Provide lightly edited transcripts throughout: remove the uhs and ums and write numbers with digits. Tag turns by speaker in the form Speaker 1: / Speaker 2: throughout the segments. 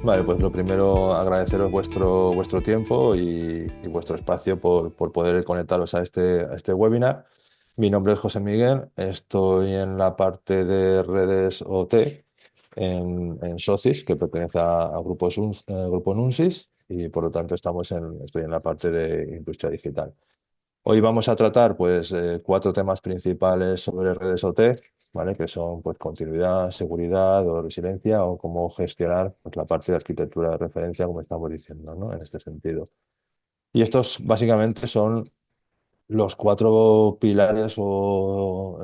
Speaker 1: Vale, pues lo primero, agradeceros vuestro tiempo y vuestro espacio por poder conectaros a este webinar. Mi nombre es José Miguel, estoy en la parte de redes OT en Socis, que pertenece a Grupo Nunsis, y por lo tanto estoy en la parte de industria digital. Hoy vamos a tratar pues, cuatro temas principales sobre redes OT, ¿vale? Que son pues, continuidad, seguridad o resiliencia o cómo gestionar pues, la parte de arquitectura de referencia, como estamos diciendo, ¿no? En este sentido. Y estos básicamente son los cuatro pilares o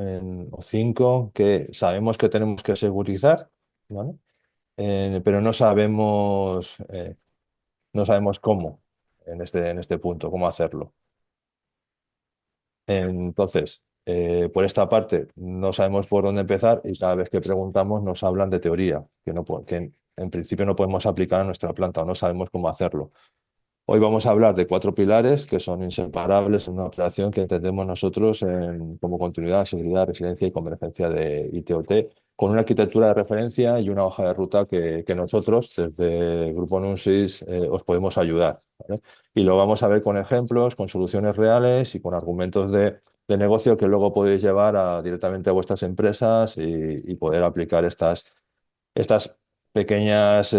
Speaker 1: cinco que sabemos que tenemos que segurizar, ¿vale? Pero no sabemos cómo en este punto, cómo hacerlo. Entonces, por esta parte, no sabemos por dónde empezar y cada vez que preguntamos nos hablan de teoría, que en principio no podemos aplicar a nuestra planta o no sabemos cómo hacerlo. Hoy vamos a hablar de cuatro pilares que son inseparables en una operación que entendemos nosotros como continuidad, seguridad, resiliencia y convergencia de ITOT, con una arquitectura de referencia y una hoja de ruta que nosotros, desde el Grupo Nunsis, os podemos ayudar, ¿vale? Y lo vamos a ver con ejemplos, con soluciones reales y con argumentos de negocio que luego podéis llevar directamente a vuestras empresas y poder aplicar estas pequeñas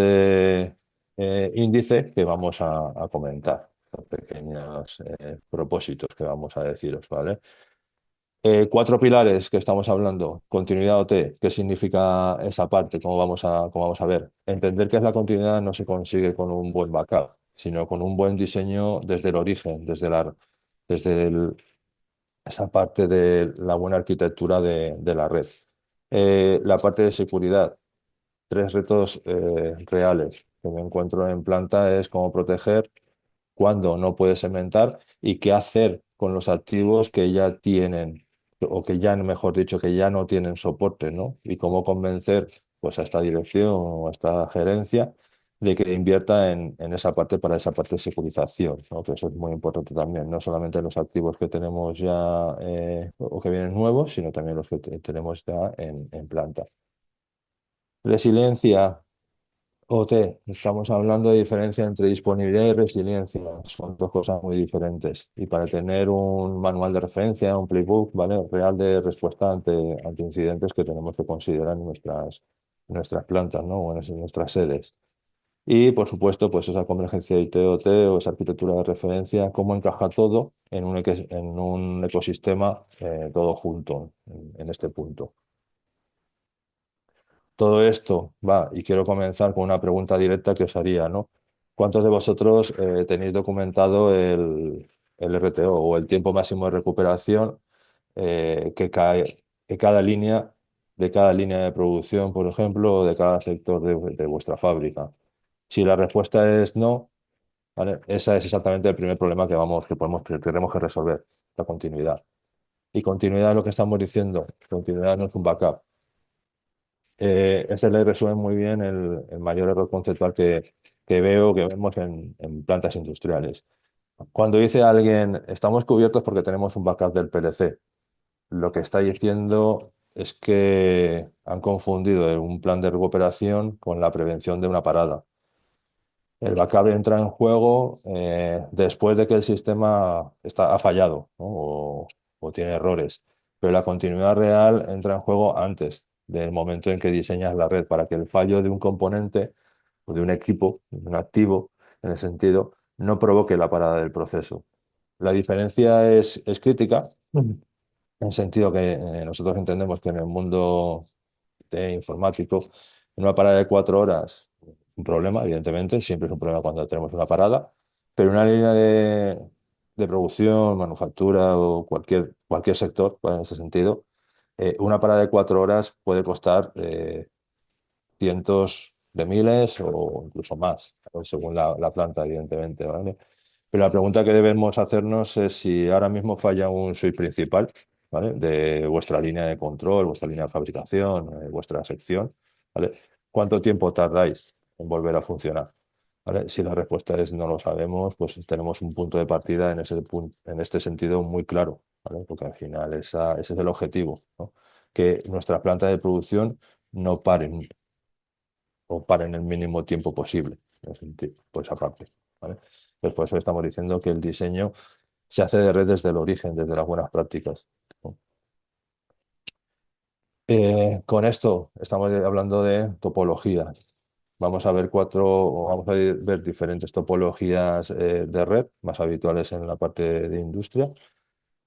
Speaker 1: índices que vamos a comentar, los pequeños propósitos que vamos a deciros, ¿vale? Cuatro pilares que estamos hablando. Continuidad OT, ¿qué significa esa parte? Cómo vamos a ver? Entender que es la continuidad no se consigue con un buen backup, sino con un buen diseño desde el origen, desde esa parte de la buena arquitectura de la red. La parte de seguridad. Tres retos reales que me encuentro en planta es cómo proteger cuando no puedes segmentar y qué hacer con los activos que ya tienen, o que ya, mejor dicho, que ya no tienen soporte, ¿no? Y cómo convencer pues, a esta dirección o a esta gerencia de que invierta en esa parte para esa parte de securización, ¿no? Que eso es muy importante también, no solamente los activos que tenemos ya o que vienen nuevos, sino también los que tenemos ya en planta. Resiliencia. OT, estamos hablando de diferencia entre disponibilidad y resiliencia. Son dos cosas muy diferentes. Y para tener un manual de referencia, un playbook, ¿vale? Real de respuesta ante incidentes que tenemos que considerar en nuestras plantas, ¿no? O en nuestras sedes. Y, por supuesto, pues esa convergencia IT-OT o esa arquitectura de referencia, cómo encaja todo en un ecosistema todo junto en este punto. Todo esto va, y quiero comenzar con una pregunta directa que os haría, ¿no? ¿Cuántos de vosotros tenéis documentado el RTO o el tiempo máximo de recuperación que cada línea de producción, por ejemplo, o de cada sector de vuestra fábrica? Si la respuesta es no, ¿vale? Ese es exactamente el primer problema que tenemos que resolver, la continuidad. Y continuidad es lo que estamos diciendo, continuidad no es un backup. Este le resuelve muy bien el mayor error conceptual que vemos en plantas industriales. Cuando dice alguien, estamos cubiertos porque tenemos un backup del PLC, lo que está diciendo es que han confundido un plan de recuperación con la prevención de una parada. El backup entra en juego después de que el sistema ha fallado, ¿no? O tiene errores. Pero la continuidad real entra en juego antes del momento en que diseñas la red para que el fallo de un componente o de un equipo, de un activo, en el sentido, no provoque la parada del proceso. La diferencia es crítica, en el sentido que nosotros entendemos que en el mundo informático, en una parada de 4 horas, un problema, evidentemente, siempre es un problema cuando tenemos una parada, pero una línea de producción, manufactura o cualquier sector, pues, en ese sentido, una parada de 4 horas puede costar cientos de miles o incluso más, ¿no? Según la planta, evidentemente, ¿vale? Pero la pregunta que debemos hacernos es si ahora mismo falla un switch principal, ¿vale? De vuestra línea de control, vuestra línea de fabricación, vuestra sección, ¿vale? ¿Cuánto tiempo tardáis en volver a funcionar? ¿Vale? Si la respuesta es no lo sabemos, pues tenemos un punto de partida en este sentido muy claro, ¿vale? Porque al final ese es el objetivo, ¿no? Que nuestra planta de producción no pare o para en el mínimo tiempo posible, en ese sentido, por esa parte, ¿vale? Pues por eso estamos diciendo que el diseño se hace de red desde el origen, desde las buenas prácticas, ¿no? Con esto estamos hablando de topología. Vamos a ver vamos a ver diferentes topologías de red más habituales en la parte de industria,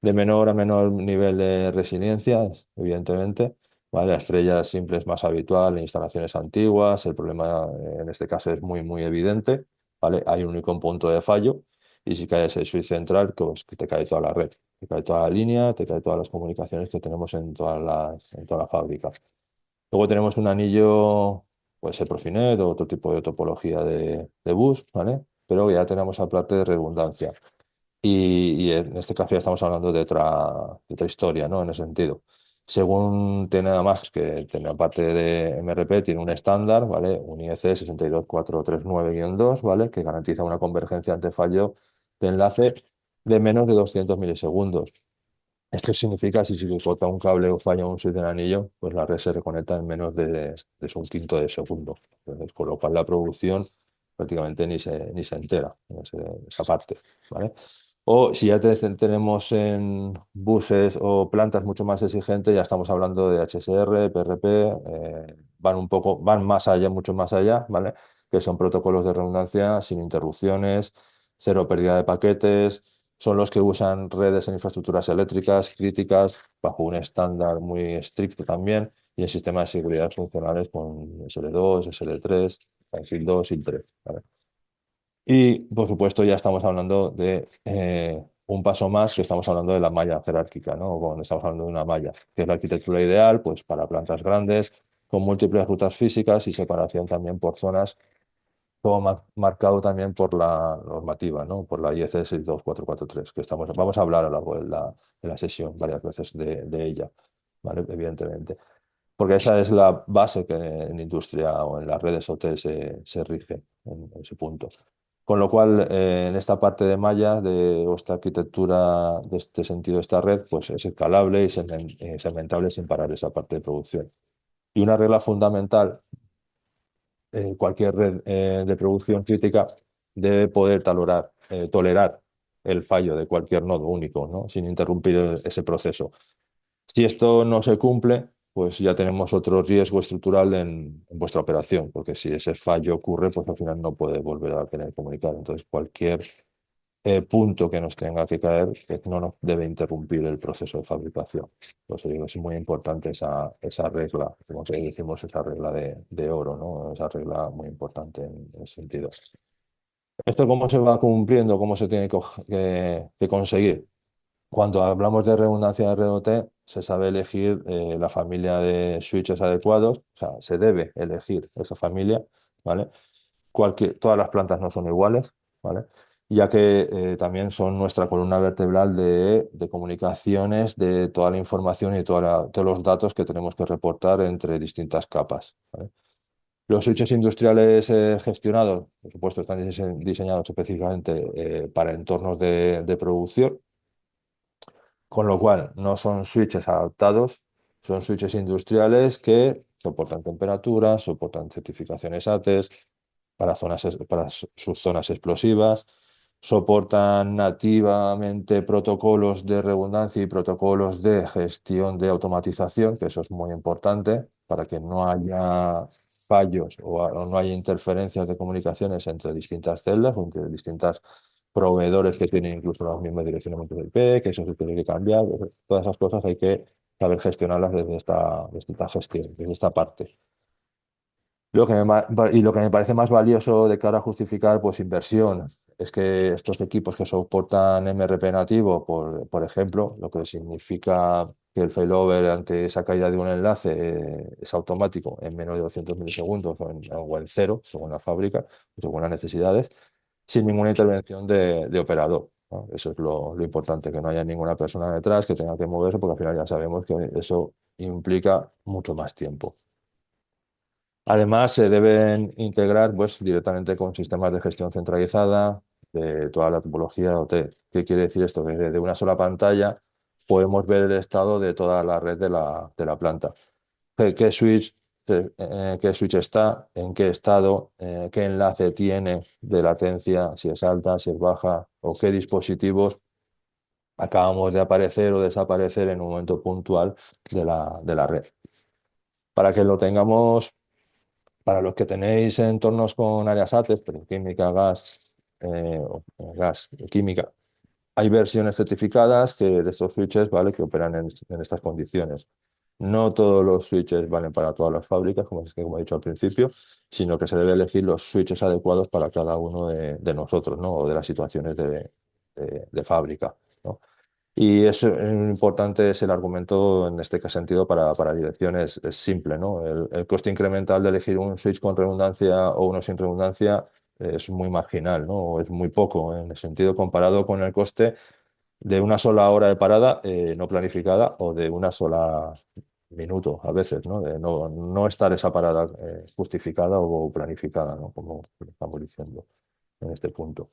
Speaker 1: de menor a menor nivel de resiliencia, evidentemente. ¿Vale? La estrella simple es más habitual en instalaciones antiguas. El problema en este caso es muy evidente. ¿Vale? Hay un único punto de fallo y si cae ese switch central, pues que te cae toda la red, te cae toda la línea, te cae todas las comunicaciones que tenemos en toda la fábrica. Luego tenemos un anillo, puede ser Profinet o otro tipo de topología de bus, ¿vale? Pero ya tenemos la parte de redundancia. Y en este caso ya estamos hablando de otra historia, ¿no? En ese sentido. Según tiene nada más que tiene aparte de MRP, tiene un estándar, ¿vale? Un IEC 62439-2, ¿vale? Que garantiza una convergencia ante fallo de enlace de menos de 200 milisegundos. Esto significa si se corta un cable o falla un switch del anillo, pues la red se reconecta en menos de un quinto de segundo. Entonces, con lo cual la producción prácticamente ni se entera en esa parte, ¿vale? O si ya tenemos en buses o plantas mucho más exigentes, ya estamos hablando de HSR, PRP, van más allá, mucho más allá, ¿vale? Que son protocolos de redundancia sin interrupciones, cero pérdida de paquetes, son los que usan redes en infraestructuras eléctricas críticas bajo un estándar muy estricto también y en sistemas de seguridad funcionales con SL2, SL3, SIL 2, SIL 3. ¿Vale? Y por supuesto ya estamos hablando de un paso más, que estamos hablando de la malla jerárquica, ¿no? Cuando estamos hablando de una malla, que es la arquitectura ideal pues, para plantas grandes, con múltiples rutas físicas y separación también por zonas todo marcado también por la normativa, ¿no? Por la IEC 62443, que vamos a hablar a lo largo de la sesión varias veces de ella, ¿vale? Evidentemente. Porque esa es la base que en industria o en las redes OT se rige en ese punto. Con lo cual, en esta parte de malla, o esta arquitectura, de este sentido, esta red, pues es escalable y segmentable sin parar esa parte de producción. Y una regla fundamental cualquier red de producción crítica debe poder tolerar el fallo de cualquier nodo único, ¿no? Sin interrumpir ese proceso. Si esto no se cumple, pues ya tenemos otro riesgo estructural en vuestra operación, porque si ese fallo ocurre, pues al final no puede volver a tener comunicado. Entonces, cualquier punto que nos tenga que caer no nos debe interrumpir el proceso de fabricación. Entonces, digo, es muy importante esa regla, como decimos, esa regla de oro, ¿no? Esa regla muy importante en ese sentido. ¿Esto cómo se va cumpliendo? ¿Cómo se tiene que conseguir? Cuando hablamos de redundancia de ROT, se sabe elegir la familia de switches adecuados, o sea, se debe elegir esa familia, ¿vale? Todas las plantas no son iguales, ¿vale? Ya que también son nuestra columna vertebral de comunicaciones, de toda la información y todos los datos que tenemos que reportar entre distintas capas, ¿vale? Los switches industriales gestionados, por supuesto, están diseñados específicamente para entornos de producción, con lo cual no son switches adaptados, son switches industriales que soportan temperaturas, soportan certificaciones ATES para sus zonas explosivas, soportan nativamente protocolos de redundancia y protocolos de gestión de automatización, que eso es muy importante para que no haya fallos o no haya interferencias de comunicaciones entre distintas celdas o entre distintas proveedores que tienen incluso las mismas direcciones de IP, que eso se tiene que cambiar. Todas esas cosas hay que saber gestionarlas desde esta gestión, desde esta parte. Y lo que me parece más valioso de cara a justificar pues, inversión es que estos equipos que soportan MRP nativo, por ejemplo, lo que significa que el failover ante esa caída de un enlace es automático en menos de 200 milisegundos o en cero, según la fábrica, según las necesidades, sin ninguna intervención de operador, ¿no? Eso es lo importante, que no haya ninguna persona detrás que tenga que moverse, porque al final ya sabemos que eso implica mucho más tiempo. Además, se deben integrar pues, directamente con sistemas de gestión centralizada de toda la topología OT. ¿Qué quiere decir esto? Que desde una sola pantalla podemos ver el estado de toda la red de la planta. ¿Qué switch? qué switch está, en qué estado, qué enlace tiene de latencia, si es alta, si es baja, o qué dispositivos acabamos de aparecer o desaparecer en un momento puntual de la red. Para que lo tengamos, para los que tenéis entornos con áreas ATES, pero química, gas, gas, química, hay versiones certificadas de estos switches, ¿vale? Que operan en estas condiciones. No todos los switches valen para todas las fábricas, como he dicho al principio, sino que se debe elegir los switches adecuados para cada uno de nosotros, ¿no? O de las situaciones de fábrica, ¿no? Y es importante es el argumento en este sentido para dirección es simple, ¿no? El coste incremental de elegir un switch con redundancia o uno sin redundancia es muy marginal, ¿no? O es muy poco en el sentido comparado con el coste de una sola hora de parada no planificada o de una sola minuto a veces, ¿no? De no estar esa parada justificada o planificada, ¿no? Como estamos diciendo en este punto.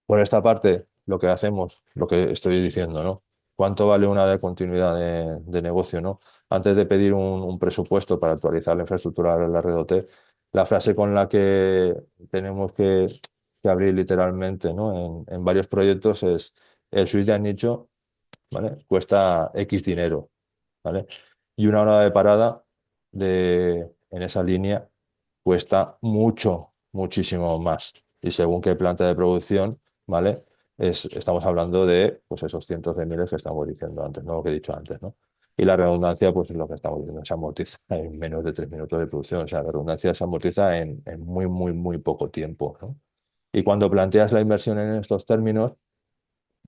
Speaker 1: Por esta parte, lo que hacemos, lo que estoy diciendo, ¿no? ¿Cuánto vale una de continuidad de negocio, ¿no? Antes de pedir un presupuesto para actualizar la infraestructura de la red OT, la frase con la que tenemos que abrir literalmente, ¿no? En varios proyectos es el switch de nicho, ¿vale? Cuesta X dinero, ¿vale? Y una hora de parada en esa línea cuesta mucho, muchísimo más. Y según qué planta de producción, ¿vale? Estamos hablando de pues, esos cientos de miles que estamos diciendo antes, ¿no? Lo que he dicho antes, ¿no? Y la redundancia, pues es lo que estamos diciendo, se amortiza en menos de 3 minutos de producción. O sea, la redundancia se amortiza en muy, muy, muy poco tiempo, ¿no? Y cuando planteas la inversión en estos términos,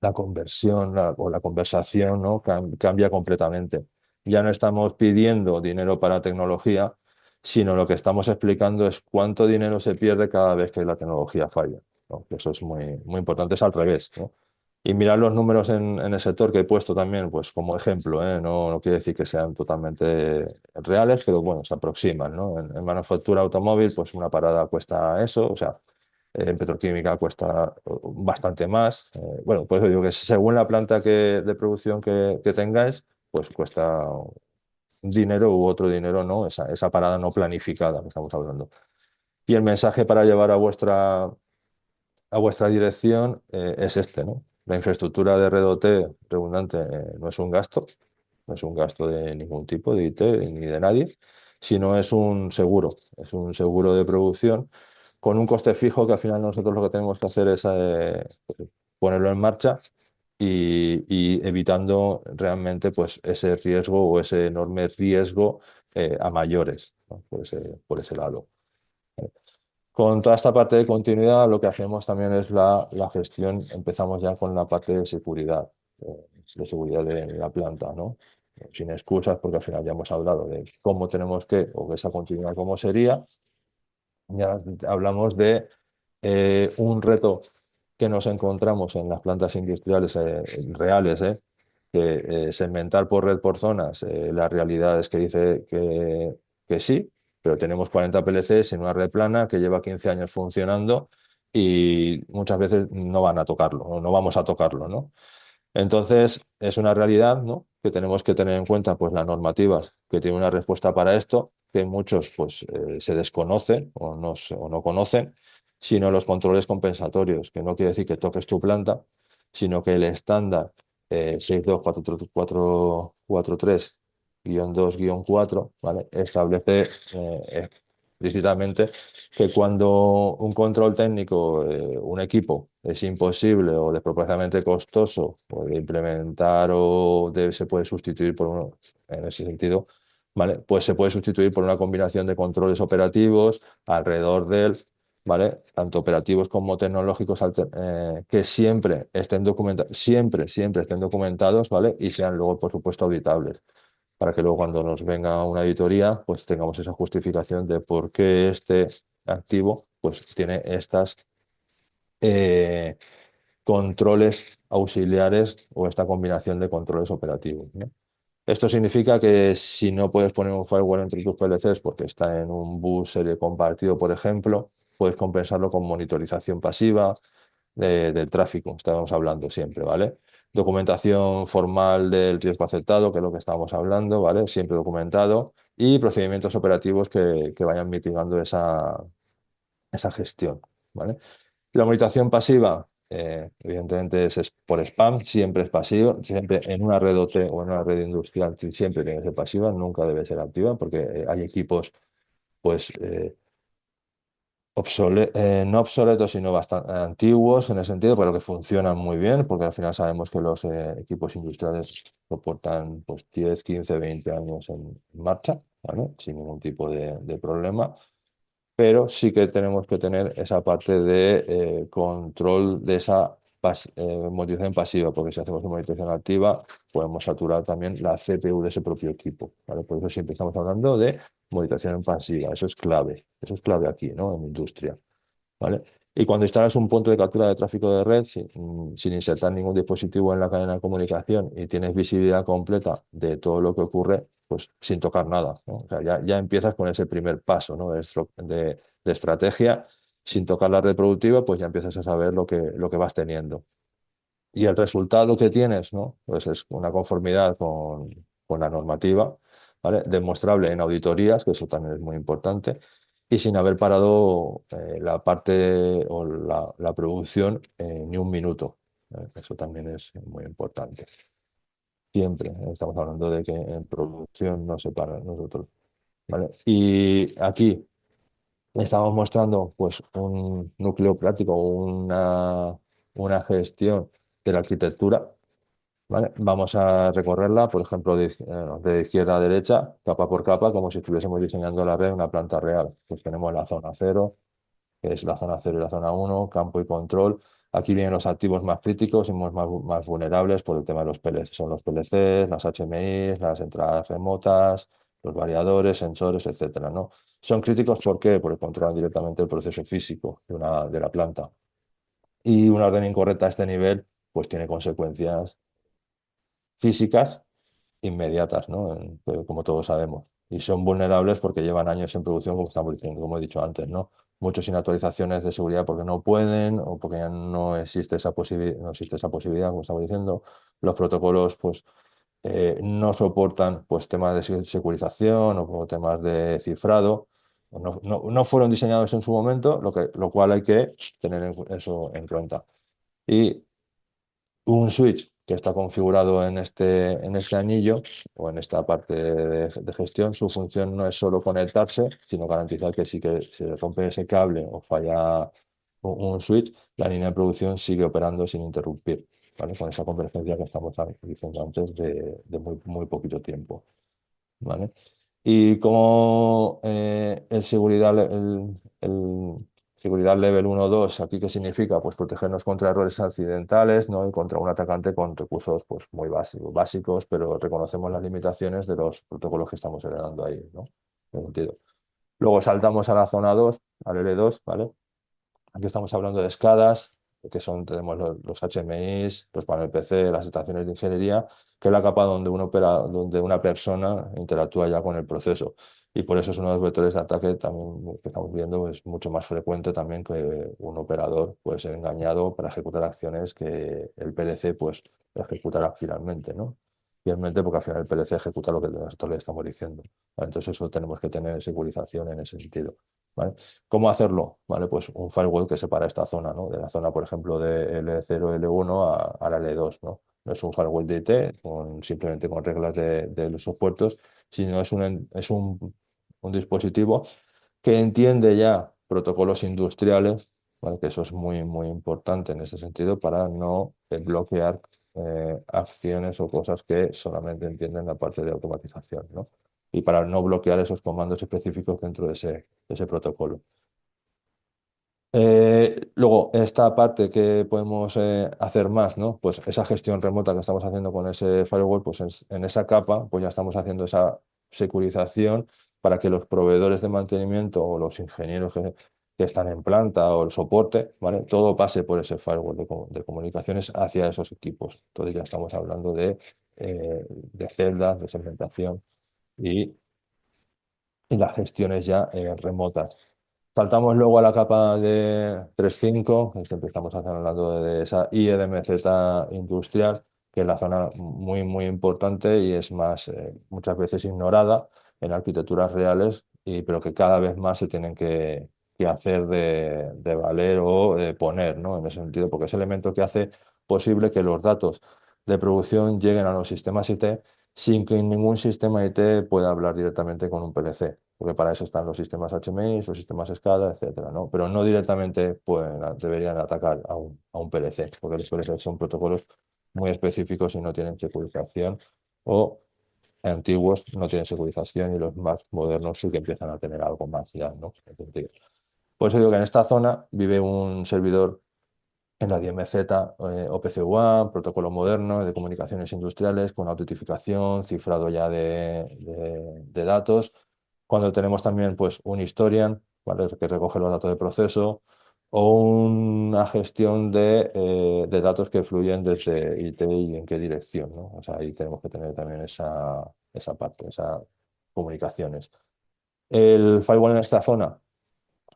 Speaker 1: la conversión o la conversación, ¿no? Cambia completamente. Ya no estamos pidiendo dinero para tecnología, sino lo que estamos explicando es cuánto dinero se pierde cada vez que la tecnología falla, ¿no? Que eso es muy, muy importante, es al revés, ¿no? Y mirar los números en el sector que he puesto también, pues como ejemplo, ¿eh? No quiere decir que sean totalmente reales, pero bueno, se aproximan, ¿no? En manufactura automóvil, pues una parada cuesta eso, o sea, en petroquímica cuesta bastante más. Bueno, pues digo que según la planta de producción que tengáis, pues cuesta un dinero u otro dinero, ¿no? Esa parada no planificada que estamos hablando. Y el mensaje para llevar a vuestra dirección es este, ¿no? La infraestructura de red OT redundante no es un gasto, no es un gasto de ningún tipo, de IT ni de nadie, sino es un seguro de producción con un coste fijo que al final nosotros lo que tenemos que hacer es pues, ponerlo en marcha y evitando realmente pues, ese riesgo o ese enorme riesgo a mayores, ¿no? Por ese lado. Con toda esta parte de continuidad, lo que hacemos también es la gestión, empezamos ya con la parte de seguridad de la planta, ¿no? Sin excusas, porque al final ya hemos hablado de cómo tenemos o esa continuidad cómo sería. Ya hablamos de un reto que nos encontramos en las plantas industriales reales, que segmentar por red por zonas, la realidad es que dice que sí, pero tenemos 40 PLCs en una red plana que lleva 15 años funcionando y muchas veces no van a tocarlo, o no vamos a tocarlo, ¿no? Entonces, es una realidad, ¿no? Que tenemos que tener en cuenta pues, las normativas que tienen una respuesta para esto, que muchos pues, se desconocen o no conocen, sino los controles compensatorios, que no quiere decir que toques tu planta, sino que el estándar 62443-2-4, ¿vale? Establece explícitamente que cuando un control técnico, un equipo, es imposible o desproporcionadamente costoso o de implementar se puede sustituir por uno, en ese sentido, ¿vale? Pues se puede sustituir por una combinación de controles operativos alrededor de él, ¿vale? Tanto operativos como tecnológicos que siempre estén documentados, siempre estén documentados, ¿vale? Y sean luego, por supuesto, auditables para que luego cuando nos venga una auditoría, pues tengamos esa justificación de por qué este activo pues tiene estas eh, controles auxiliares o esta combinación de controles operativos, ¿no? Esto significa que si no puedes poner un firewall entre tus PLCs porque está en un bus serie compartido, por ejemplo, puedes compensarlo con monitorización pasiva del tráfico, estábamos hablando siempre, ¿vale? Documentación formal del riesgo aceptado, que es lo que estábamos hablando, ¿vale? Siempre documentado y procedimientos operativos que vayan mitigando esa gestión, ¿vale? La monitoración pasiva, evidentemente, es por spam, siempre es pasivo, siempre en una red OT o en una red industrial siempre tiene que ser pasiva, nunca debe ser activa, porque hay equipos, pues, no obsoletos, sino bastante antiguos en ese sentido, pero que funcionan muy bien, porque al final sabemos que los equipos industriales soportan pues, 10, 15, 20 años en marcha, ¿vale? Sin ningún tipo de problema, pero sí que tenemos que tener esa parte de control de esa monitorización pasiva, porque si hacemos una monitorización activa, podemos saturar también la CPU de ese propio equipo, ¿vale? Por eso siempre estamos hablando de monitorización pasiva, eso es clave aquí, ¿no? En industria, ¿vale? Y cuando instalas un punto de captura de tráfico de red sin insertar ningún dispositivo en la cadena de comunicación y tienes visibilidad completa de todo lo que ocurre, pues sin tocar nada, ¿no? O sea, ya empiezas con ese primer paso, ¿no? de estrategia. Sin tocar la red productiva, pues ya empiezas a saber lo que vas teniendo. Y el resultado que tienes, ¿no? Pues es una conformidad con la normativa, ¿vale? Demostrable en auditorías, que eso también es muy importante, y sin haber parado la parte o la producción ni un minuto. Eso también es muy importante. Siempre estamos hablando de que en producción no se para nosotros, ¿vale? Y aquí estamos mostrando pues un núcleo práctico, una gestión de la arquitectura. ¿Vale? Vamos a recorrerla, por ejemplo, de izquierda a derecha, capa por capa, como si estuviésemos diseñando la red en una planta real. Pues tenemos la zona cero, que es la zona cero y la zona uno, campo y control. Aquí vienen los activos más críticos y más vulnerables por el tema de los PLC. Son los PLCs, las HMIs, las entradas remotas, los variadores, sensores, etcétera, ¿no? Son críticos ¿por qué? Porque controlan directamente el proceso físico de la planta. Y una orden incorrecta a este nivel, pues tiene consecuencias físicas inmediatas, ¿no? Como todos sabemos. Y son vulnerables porque llevan años en producción, como estamos diciendo, como he dicho antes, ¿no? Muchos sin actualizaciones de seguridad porque no pueden o porque ya no existe no existe esa posibilidad, como estamos diciendo. Los protocolos, pues, no soportan, pues, temas de securización o temas de cifrado. No fueron diseñados en su momento, lo cual hay que tener eso en cuenta. Y un switch que está configurado en este anillo o en esta parte de gestión, su función no es solo conectarse, sino garantizar que si que se rompe ese cable o falla un switch, la línea de producción sigue operando sin interrumpir, ¿vale? Con esa convergencia que estamos diciendo antes de muy, muy poquito tiempo, ¿vale? Y como el seguridad level 1 o 2, ¿aquí qué significa? Pues protegernos contra errores accidentales, ¿no? Y contra un atacante con recursos pues, muy básicos, pero reconocemos las limitaciones de los protocolos que estamos heredando ahí, ¿no? En ese sentido. Luego saltamos a la zona 2, al L2, ¿vale? Aquí estamos hablando de escadas, tenemos los HMIs, los panel PC, las estaciones de ingeniería, que es la capa donde una persona interactúa ya con el proceso. Y por eso es uno de los vectores de ataque también que estamos viendo, es mucho más frecuente también que un operador puede ser engañado para ejecutar acciones que el PLC pues ejecutará finalmente, ¿no? Finalmente, porque al final el PLC ejecuta lo que nosotros le estamos diciendo. ¿Vale? Entonces eso tenemos que tener securización en ese sentido. ¿Vale? ¿Cómo hacerlo? ¿Vale? Pues un firewall que separa esta zona, ¿no? De la zona, por ejemplo, de L0, L1 a la L2, ¿no? No es un firewall de IT simplemente con reglas de los puertos, sino es un dispositivo que entiende ya protocolos industriales, ¿vale? Que eso es muy, muy importante en ese sentido para no bloquear acciones o cosas que solamente entienden la parte de automatización, ¿no? Y para no bloquear esos comandos específicos dentro de ese protocolo. Luego, esta parte que podemos hacer más, ¿no? Pues esa gestión remota que estamos haciendo con ese firewall, pues en esa capa, pues ya estamos haciendo esa securización para que los proveedores de mantenimiento o los ingenieros que están en planta o el soporte, ¿vale? Todo pase por ese firewall de comunicaciones hacia esos equipos. Entonces ya estamos hablando de celdas, de segmentación y las gestiones ya remotas. Saltamos luego a la capa de 3.5, que empezamos hablando de esa IEDMZ industrial, que es la zona muy, muy importante y es más, muchas veces ignorada, en arquitecturas reales, pero que cada vez más se tienen que hacer de valer o de poner, ¿no? En ese sentido, porque es el elemento que hace posible que los datos de producción lleguen a los sistemas IT sin que ningún sistema IT pueda hablar directamente con un PLC, porque para eso están los sistemas HMI, los sistemas SCADA, etcétera, ¿no? Pero no directamente deberían atacar a un PLC, porque los PLC son protocolos muy específicos y no tienen securización, o antiguos no tienen securización y los más modernos sí que empiezan a tener algo más ya, ¿no? En ese sentido. Por eso digo que en esta zona vive un servidor en la DMZ, OPC1, protocolo moderno de comunicaciones industriales con autentificación, cifrado ya de datos. Cuando tenemos también pues, un historian, ¿vale? Que recoge los datos de proceso, o una gestión de datos que fluyen desde IT y en qué dirección, ¿no? O sea, ahí tenemos que tener también esa parte, esas comunicaciones. El firewall en esta zona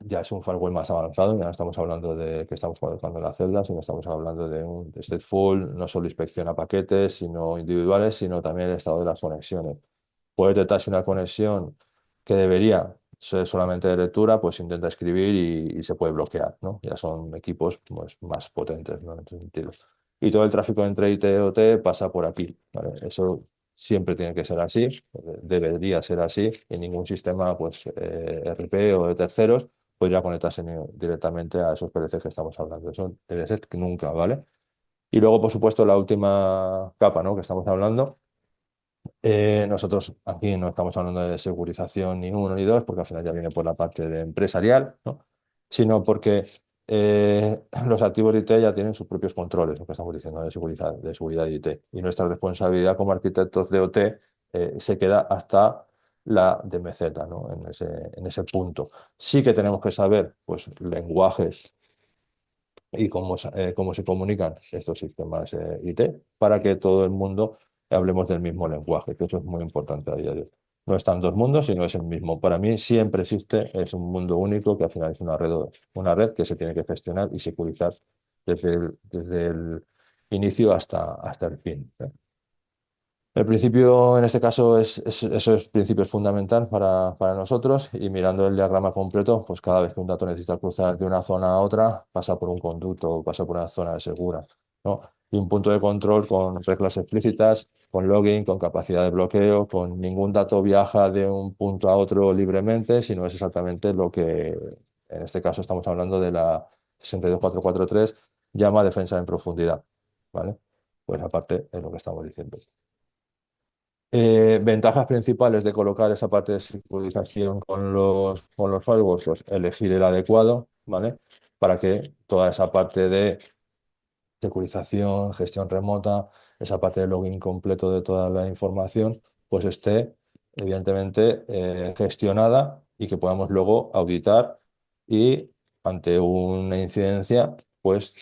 Speaker 1: ya es un firewall más avanzado, ya no estamos hablando de que estamos colocando las celdas, sino estamos hablando de un stateful, no solo inspecciona paquetes, sino individuales, sino también el estado de las conexiones. Puede detectar si una conexión que debería ser solamente de lectura, pues intenta escribir y se puede bloquear, ¿no? Ya son equipos pues, más potentes, ¿no? En ese sentido. Y todo el tráfico entre IT y OT pasa por aquí, ¿vale? Eso siempre tiene que ser así, debería ser así, y ningún sistema pues, RP o de terceros podría conectarse directamente a esos PLCs que estamos hablando. Eso debe ser que nunca, ¿vale? Y luego, por supuesto, la última capa, ¿no? Que estamos hablando. Nosotros aquí no estamos hablando de securización ni uno ni dos, porque al final ya viene por la parte de empresarial, ¿no? Sino porque los activos de IT ya tienen sus propios controles, lo que estamos diciendo de seguridad de IT. Y nuestra responsabilidad como arquitectos de OT se queda hasta la DMZ, ¿no? En ese punto. Sí que tenemos que saber pues, lenguajes y cómo se comunican estos sistemas IT para que todo el mundo hablemos del mismo lenguaje, que eso es muy importante a día de hoy. No están dos mundos, sino es el mismo. Para mí siempre existe, es un mundo único que al final es una red que se tiene que gestionar y securizar desde el inicio hasta el fin. El principio, en este caso, eso es principio es fundamental para nosotros y mirando el diagrama completo, pues cada vez que un dato necesita cruzar de una zona a otra, pasa por un conducto, pasa por una zona segura, ¿no? Y un punto de control con reglas explícitas, con login, con capacidad de bloqueo, con ningún dato viaja de un punto a otro libremente, sino es exactamente lo que, en este caso estamos hablando de la 62443, llama defensa en profundidad, ¿vale? Pues aparte es lo que estamos diciendo. Ventajas principales de colocar esa parte de sincronización con los firewalls, pues elegir el adecuado, ¿vale? Para que toda esa parte de securización, gestión remota, esa parte de login completo de toda la información, pues esté evidentemente gestionada y que podamos luego auditar y ante una incidencia, pues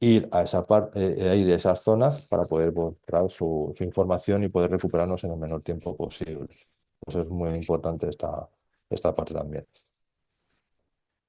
Speaker 1: ir a esa parte, ir a esas zonas para poder mostrar su información y poder recuperarnos en el menor tiempo posible. Eso es muy importante esta parte también.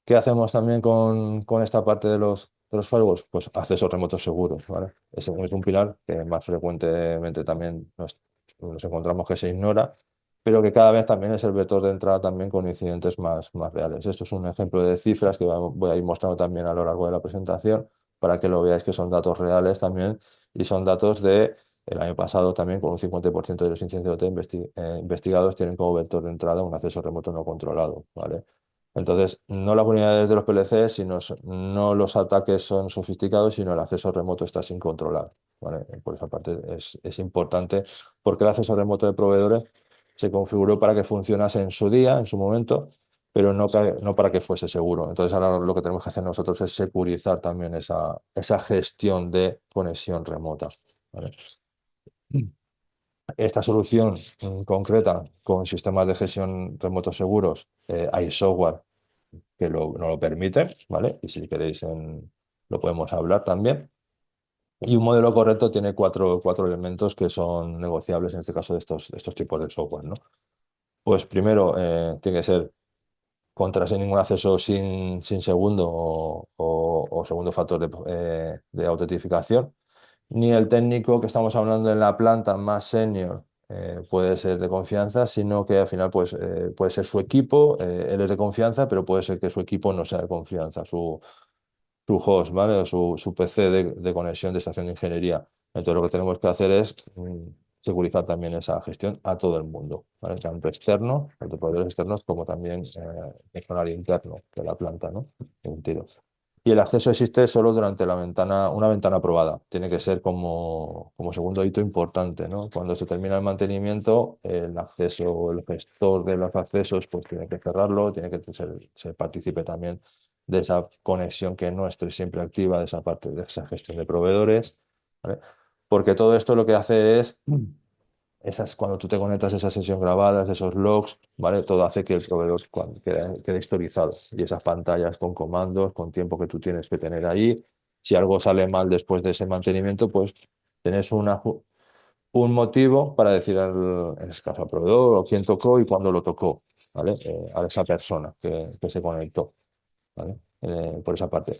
Speaker 1: ¿Qué hacemos también con esta parte de los firewalls? Pues accesos remotos seguros, ¿vale? Ese es un pilar que más frecuentemente también nos encontramos que se ignora, pero que cada vez también es el vector de entrada también con incidentes más reales. Esto es un ejemplo de cifras que voy a ir mostrando también a lo largo de la presentación para que lo veáis que son datos reales también y son datos de el año pasado también con un 50% de los incidentes de OT investigados tienen como vector de entrada un acceso remoto no controlado, ¿vale? Entonces, no las unidades de los PLC, no los ataques son sofisticados, sino el acceso remoto está sin controlar, ¿vale? Por esa parte es importante porque el acceso remoto de proveedores se configuró para que funcionase en su día, en su momento, pero no para que fuese seguro. Entonces, ahora lo que tenemos que hacer nosotros es securizar también esa gestión de conexión remota, ¿vale? Esta solución concreta con sistemas de gestión remotos seguros, hay software que nos lo permite, ¿vale? Y si queréis lo podemos hablar también. Y un modelo correcto tiene cuatro elementos que son negociables en este caso de estos tipos de software, ¿no? Pues primero, tiene que ser contra sin ningún acceso sin segundo o segundo factor de autentificación. Ni el técnico que estamos hablando en la planta más senior puede ser de confianza, sino que al final pues, puede ser su equipo, él es de confianza, pero puede ser que su equipo no sea de confianza, su host, ¿vale? O su PC de conexión de estación de ingeniería. Entonces lo que tenemos que hacer es securizar también esa gestión a todo el mundo, ¿vale? Tanto externo, tanto proveedores externos, como también personal interno de la planta, ¿no? En un tiro. Y el acceso existe solo durante la ventana, una ventana aprobada. Tiene que ser como segundo hito importante, ¿no? Cuando se termina el mantenimiento, el acceso, el gestor de los accesos, pues tiene que cerrarlo, tiene que ser partícipe también de esa conexión que no esté siempre activa, de esa parte de esa gestión de proveedores, ¿vale? Porque todo esto lo que hace es cuando tú te conectas a esas sesiones grabadas, esos logs, ¿vale? Todo hace que el proveedor quede historizado. Y esas pantallas con comandos, con tiempo que tú tienes que tener ahí. Si algo sale mal después de ese mantenimiento, pues tenés un motivo para decir en este caso al proveedor o quién tocó y cuándo lo tocó, ¿vale? A esa persona que se conectó, ¿vale? Por esa parte.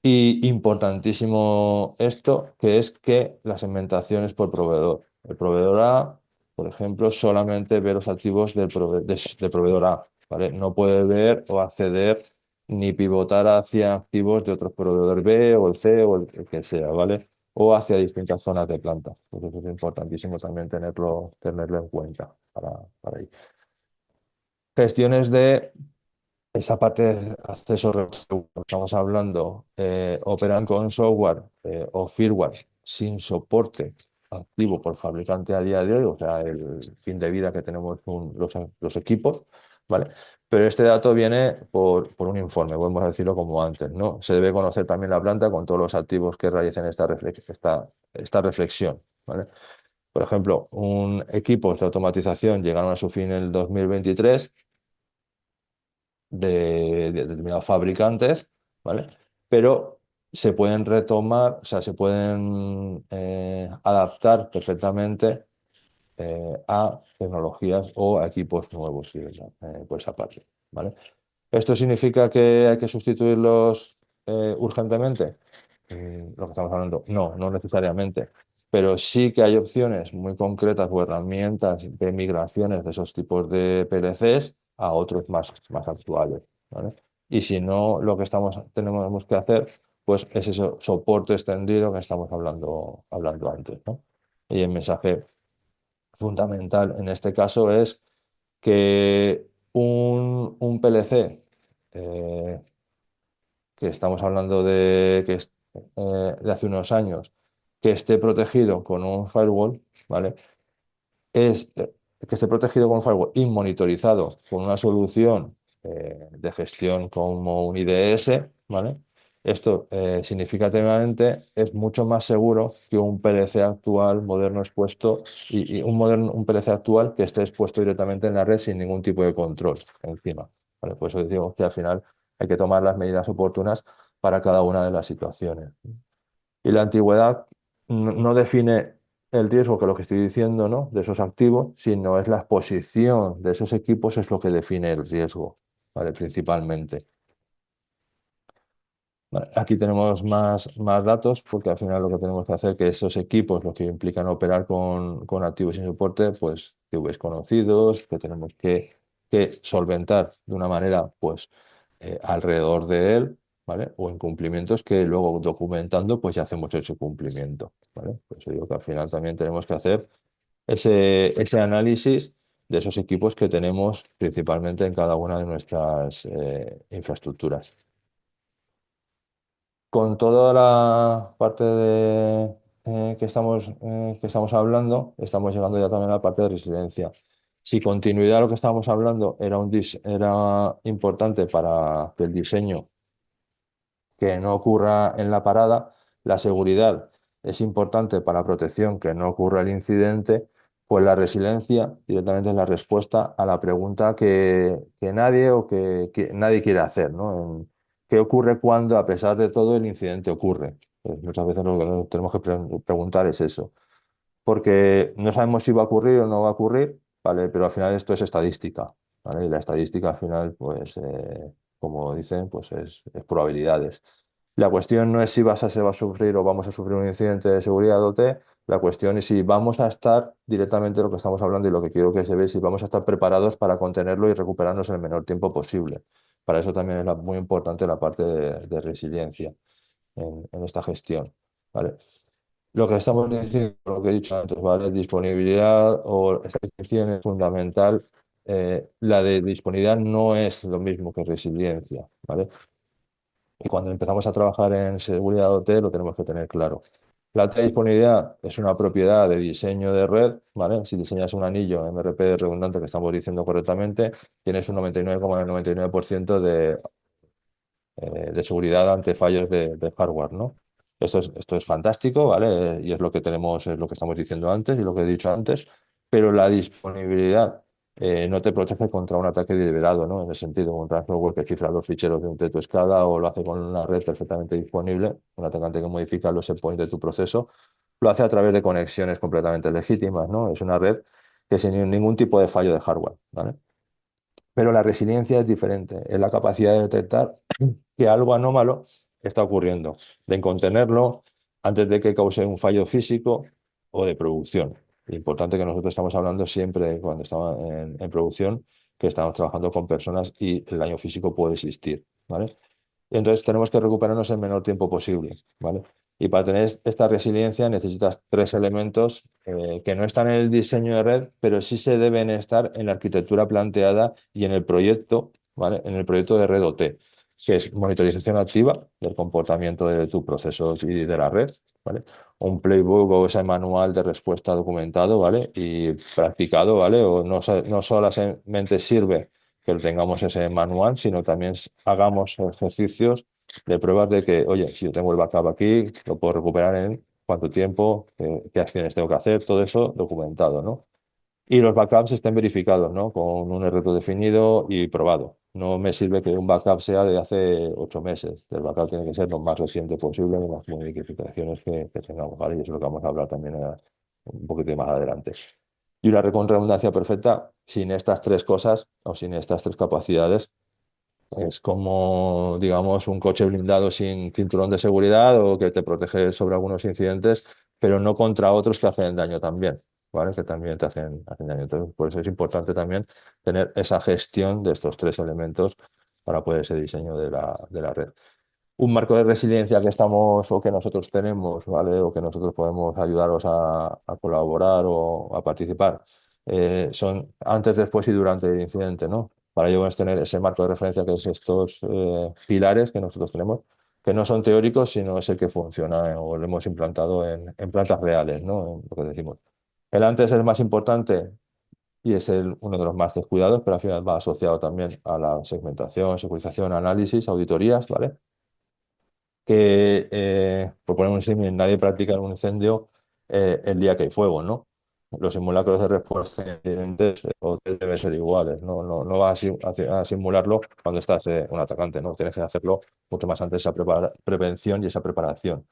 Speaker 1: Y importantísimo esto, que es que la segmentación es por proveedor. El proveedor A, por ejemplo, solamente ve los activos del proveedor A, ¿vale? No puede ver o acceder ni pivotar hacia activos de otros proveedores B o el C o el que sea, ¿vale? O hacia distintas zonas de planta. Pues eso es importantísimo también tenerlo en cuenta para ahí. Gestiones de esa parte de acceso remoto que estamos hablando, operan con software o firmware sin soporte activo por fabricante a día de hoy, o sea, el fin de vida que tenemos los equipos, ¿vale? Pero este dato viene por un informe, podemos decirlo como antes, ¿no? Se debe conocer también la planta con todos los activos que realicen esta reflexión, ¿vale? Por ejemplo, un equipos de automatización llegaron a su fin en el 2023 de determinados fabricantes, ¿vale? Pero se pueden retomar, o sea, se pueden adaptar perfectamente a tecnologías o a equipos nuevos, sí, por esa parte, ¿vale? ¿Esto significa que hay que sustituirlos urgentemente? Lo que estamos hablando, no, no necesariamente. Pero sí que hay opciones muy concretas o herramientas de migraciones de esos tipos de PLCs a otros más actuales, ¿vale? Y si no, lo que tenemos que hacer pues es ese soporte extendido que estamos hablando antes, ¿no? Y el mensaje fundamental en este caso es que un PLC que estamos hablando de hace unos años, que esté protegido con un firewall, ¿vale? Es que esté protegido con un firewall y monitorizado con una solución de gestión como un IDS, ¿vale? Esto significativamente es mucho más seguro que un PLC actual, moderno, expuesto, y un PLC actual que esté expuesto directamente en la red sin ningún tipo de control encima, ¿vale? Por eso decimos que al final hay que tomar las medidas oportunas para cada una de las situaciones. Y la antigüedad no define el riesgo, que es lo que estoy diciendo, ¿no? De esos activos, sino es la exposición de esos equipos es lo que define el riesgo, ¿vale? Principalmente. Vale, aquí tenemos más datos porque al final lo que tenemos que hacer es que esos equipos, lo que implican operar con activos sin soporte, pues TVs conocidos, que tenemos que solventar de una manera pues alrededor de él, ¿vale? O incumplimientos que luego documentando pues ya hacemos ese cumplimiento, ¿vale? Por eso digo que al final también tenemos que hacer ese análisis de esos equipos que tenemos principalmente en cada una de nuestras infraestructuras. Con toda la parte que estamos hablando, estamos llegando ya también a la parte de resiliencia. Si continuidad lo que estábamos hablando era importante para que el diseño que no ocurra en la parada, la seguridad es importante para la protección, que no ocurra el incidente, pues la resiliencia directamente es la respuesta a la pregunta que nadie o que nadie quiere hacer, ¿no? ¿Qué ocurre cuando, a pesar de todo, el incidente ocurre? Pues muchas veces lo que nos tenemos que preguntar es eso, porque no sabemos si va a ocurrir o no va a ocurrir, ¿vale? Pero al final esto es estadística, ¿vale? Y la estadística al final, pues, como dicen, pues es probabilidades. La cuestión no es si se va a sufrir o vamos a sufrir un incidente de seguridad OT, la cuestión es si vamos a estar directamente lo que estamos hablando y lo que quiero que se vea, si vamos a estar preparados para contenerlo y recuperarnos en el menor tiempo posible. Para eso también es muy importante la parte de resiliencia en esta gestión, ¿vale? Lo que estamos diciendo, lo que he dicho antes, ¿vale? Disponibilidad o esta distinción es fundamental. La de disponibilidad no es lo mismo que resiliencia, ¿vale? Y cuando empezamos a trabajar en seguridad OT lo tenemos que tener claro. La alta disponibilidad es una propiedad de diseño de red, ¿vale? Si diseñas un anillo MRP redundante que estamos diciendo correctamente, tienes un 99,99% de seguridad ante fallos de hardware, ¿no? Esto es fantástico, ¿vale? Y es lo que tenemos, es lo que estamos diciendo antes y lo que he dicho antes, pero la disponibilidad no te protege contra un ataque deliberado, ¿no? En el sentido, un ransomware que cifra los ficheros de tu escala o lo hace con una red perfectamente disponible, un atacante que modifica los endpoints de tu proceso, lo hace a través de conexiones completamente legítimas, ¿no? Es una red que sin ningún tipo de fallo de hardware, ¿vale? Pero la resiliencia es diferente, es la capacidad de detectar que algo anómalo está ocurriendo, de contenerlo antes de que cause un fallo físico o de producción. Importante que nosotros estamos hablando siempre cuando estamos en producción, que estamos trabajando con personas y el daño físico puede existir, ¿vale? Y entonces tenemos que recuperarnos en el menor tiempo posible, ¿vale? Y para tener esta resiliencia necesitas tres elementos que no están en el diseño de red, pero sí se deben estar en la arquitectura planteada y en el proyecto, ¿vale? En el proyecto de red OT, que es monitorización activa del comportamiento de tus procesos y de la red, ¿vale? Un playbook o ese manual de respuesta documentado, ¿vale? Y practicado, ¿vale? O no, no solamente sirve que tengamos ese manual, sino también hagamos ejercicios de pruebas de que, oye, si yo tengo el backup aquí, lo puedo recuperar en cuánto tiempo, qué acciones tengo que hacer, todo eso documentado, ¿no? Y los backups estén verificados, ¿no? Con un reto definido y probado. No me sirve que un backup sea de hace 8 meses. El backup tiene que ser lo más reciente posible en las modificaciones que tengamos, ¿vale? Y eso es lo que vamos a hablar también un poquito más adelante. Y una red con redundancia perfecta, sin estas tres cosas o sin estas tres capacidades, es como, digamos, un coche blindado sin cinturón de seguridad o que te protege sobre algunos incidentes, pero no contra otros que hacen daño también, ¿vale? Que también te hacen daño. Entonces, por eso es importante también tener esa gestión de estos tres elementos para poder ese diseño de la red. Un marco de resiliencia que estamos o que nosotros tenemos, ¿vale? O que nosotros podemos ayudaros a colaborar o a participar, son antes, después y durante el incidente, ¿no? Para ello es tener ese marco de referencia que es estos pilares que nosotros tenemos, que no son teóricos, sino es el que funciona o lo hemos implantado en plantas reales, ¿no? En lo que decimos. El antes es el más importante y es uno de los más descuidados, pero al final va asociado también a la segmentación, securización, análisis, auditorías, ¿vale? Que, por poner un símil, nadie practica un incendio el día que hay fuego, ¿no? Los simulacros de respuesta a incidentes deben ser iguales, ¿no? No vas a simularlo cuando estás un atacante, ¿no? Tienes que hacerlo mucho más antes, esa prevención y esa preparación,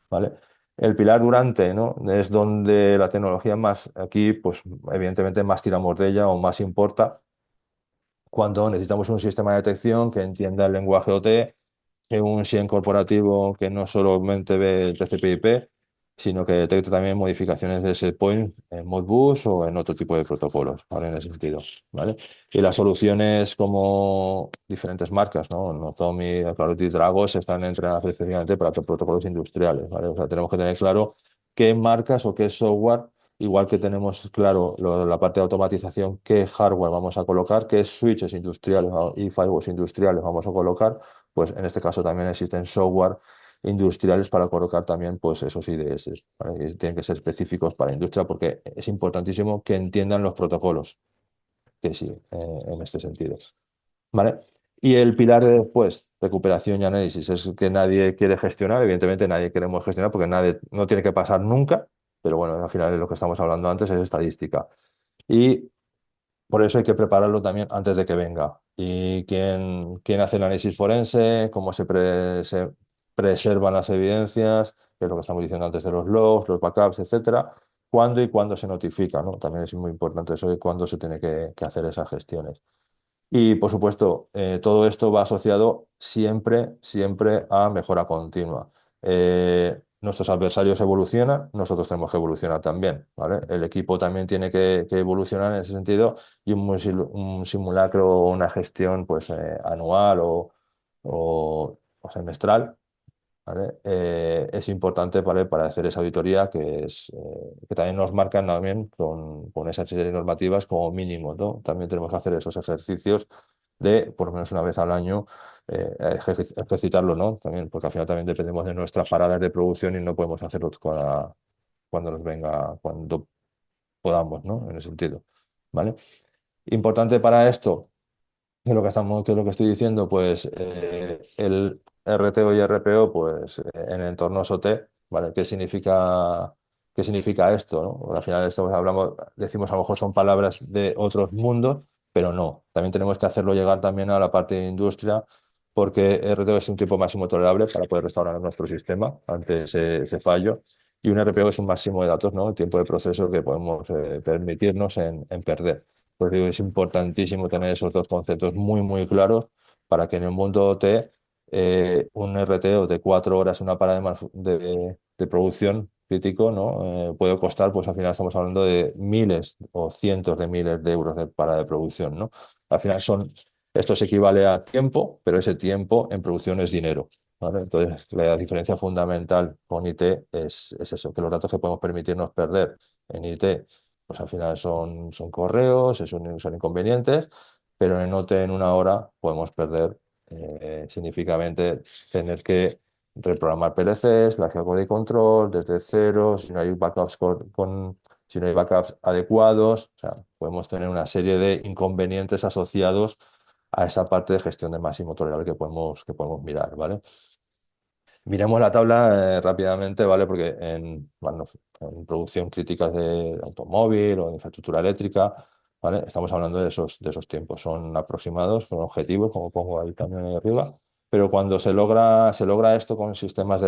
Speaker 1: ¿vale? El pilar durante, ¿no? Es donde la tecnología más, aquí, pues evidentemente más tiramos de ella o más importa cuando necesitamos un sistema de detección que entienda el lenguaje OT, que un SIEM corporativo que no solamente ve el TCP/IP, sino que detecte también modificaciones de ese point en Modbus o en otro tipo de protocolos, ¿vale? En ese sentido, ¿vale? Y las soluciones como diferentes marcas, ¿no? Nozomi, Clarity, Dragos están entrenadas específicamente para protocolos industriales, ¿vale? O sea, tenemos que tener claro qué marcas o qué software, igual que tenemos claro la parte de automatización, qué hardware vamos a colocar, qué switches industriales y firewalls industriales vamos a colocar, pues en este caso también existen software industriales para colocar también pues esos IDS, ¿vale? Y tienen que ser específicos para industria porque es importantísimo que entiendan los protocolos, que sí, en este sentido, ¿vale? Y el pilar de después, recuperación y análisis, es el que nadie quiere gestionar, evidentemente nadie queremos gestionar porque nadie, no tiene que pasar nunca, pero bueno, al final de lo que estamos hablando antes es estadística. Y por eso hay que prepararlo también antes de que venga. ¿Y quién hace el análisis forense? ¿Cómo se preservan las evidencias? Que es lo que estamos diciendo antes de los logs, los backups, etcétera. ¿Cuándo y cuándo se notifica? ¿No? También es muy importante eso de cuándo se tiene que hacer esas gestiones. Y por supuesto, todo esto va asociado siempre, siempre a mejora continua. Nuestros adversarios evolucionan, nosotros tenemos que evolucionar también, ¿vale? El equipo también tiene que evolucionar en ese sentido y un simulacro o una gestión pues, anual o semestral, ¿vale? Es importante, ¿vale? Para hacer esa auditoría que también nos marcan también con esa serie de normativas como mínimo, ¿no? También tenemos que hacer esos ejercicios de por lo menos una vez al año ejercitarlo, ¿no? También, porque al final también dependemos de nuestras paradas de producción y no podemos hacerlo cuando nos venga, cuando podamos, ¿no? En ese sentido, ¿vale? Importante para esto que es lo que estoy diciendo, pues el RTO y RPO, pues en entornos OT, ¿vale? Qué significa esto, ¿no? Al final esto hablamos, decimos a lo mejor son palabras de otros mundos, pero no. También tenemos que hacerlo llegar también a la parte de industria, porque RTO es un tiempo máximo tolerable para poder restaurar nuestro sistema ante ese fallo. Y un RPO es un máximo de datos, ¿no? El tiempo de proceso que podemos permitirnos en perder. Pues digo, es importantísimo tener esos dos conceptos muy, muy claros para que en el mundo OT un RTO de 4 horas, una parada de producción crítico, ¿no? Puede costar, pues al final estamos hablando de miles o cientos de miles de euros de parada de producción, ¿no? Al final esto se equivale a tiempo, pero ese tiempo en producción es dinero, ¿vale? Entonces, la diferencia fundamental con IT es eso, que los datos que podemos permitirnos perder en IT pues al final son correos, son inconvenientes, pero en OT en una hora podemos perder significativamente tener que reprogramar PLCs, la de control desde cero, si no hay backups si no hay backups adecuados, o sea, podemos tener una serie de inconvenientes asociados a esa parte de gestión de máximo tolerable que podemos mirar, ¿vale? Miremos la tabla rápidamente, ¿vale? Porque bueno, en producción críticas de automóvil o de infraestructura eléctrica, ¿vale? Estamos hablando de esos tiempos. Son aproximados, son objetivos, como pongo ahí también ahí arriba. Pero cuando se logra esto con sistemas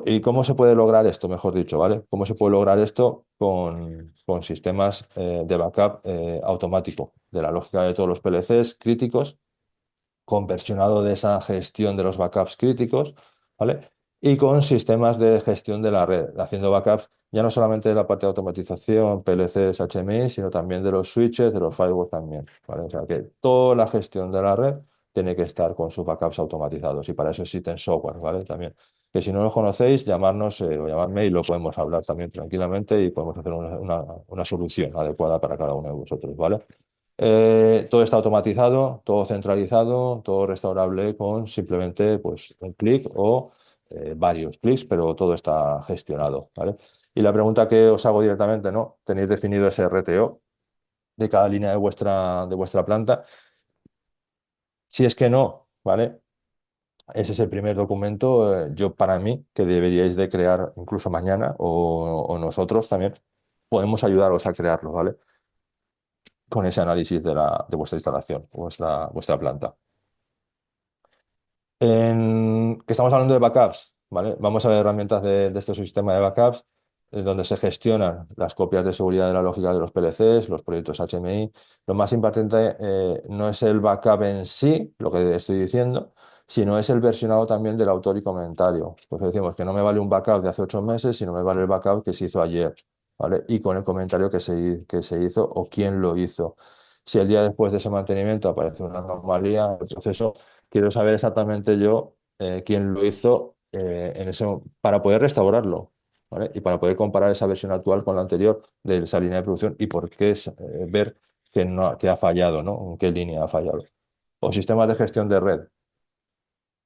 Speaker 1: ¿y cómo se puede lograr esto, mejor dicho, ¿vale? ¿Cómo se puede lograr esto con sistemas de backup automático de la lógica de todos los PLCs críticos? Conversionado de esa gestión de los backups críticos, ¿vale? Y con sistemas de gestión de la red, haciendo backups ya no solamente de la parte de automatización, PLCs, HMI, sino también de los switches, de los firewalls también, ¿vale? O sea que toda la gestión de la red tiene que estar con sus backups automatizados y para eso existen software, ¿vale? También. Que si no los conocéis, llamarnos o llamarme y lo podemos hablar también tranquilamente y podemos hacer una solución adecuada para cada uno de vosotros, ¿vale? Todo está automatizado, todo centralizado, todo restaurable con simplemente pues, un clic o varios clics, pero todo está gestionado, ¿vale? Y la pregunta que os hago directamente, ¿no? ¿Tenéis definido ese RTO de cada línea de vuestra planta? Si es que no, ¿vale? Ese es el primer documento, yo para mí, que deberíais de crear incluso mañana o nosotros también podemos ayudaros a crearlo, ¿vale? Con ese análisis de vuestra instalación, vuestra planta. Que estamos hablando de backups, ¿vale? Vamos a ver herramientas de este sistema de backups, donde se gestionan las copias de seguridad de la lógica de los PLCs, los proyectos HMI. Lo más importante no es el backup en sí, lo que estoy diciendo, sino es el versionado también del autor y comentario. Pues decimos que no me vale un backup de hace 8 meses, sino me vale el backup que se hizo ayer, ¿vale? Y con el comentario que se hizo o quién lo hizo. Si el día después de ese mantenimiento aparece una anomalía, el proceso quiero saber exactamente yo quién lo hizo para poder restaurarlo, ¿vale? Y para poder comparar esa versión actual con la anterior de esa línea de producción y por qué ver que ha fallado, ¿no? En qué línea ha fallado. O sistemas de gestión de red.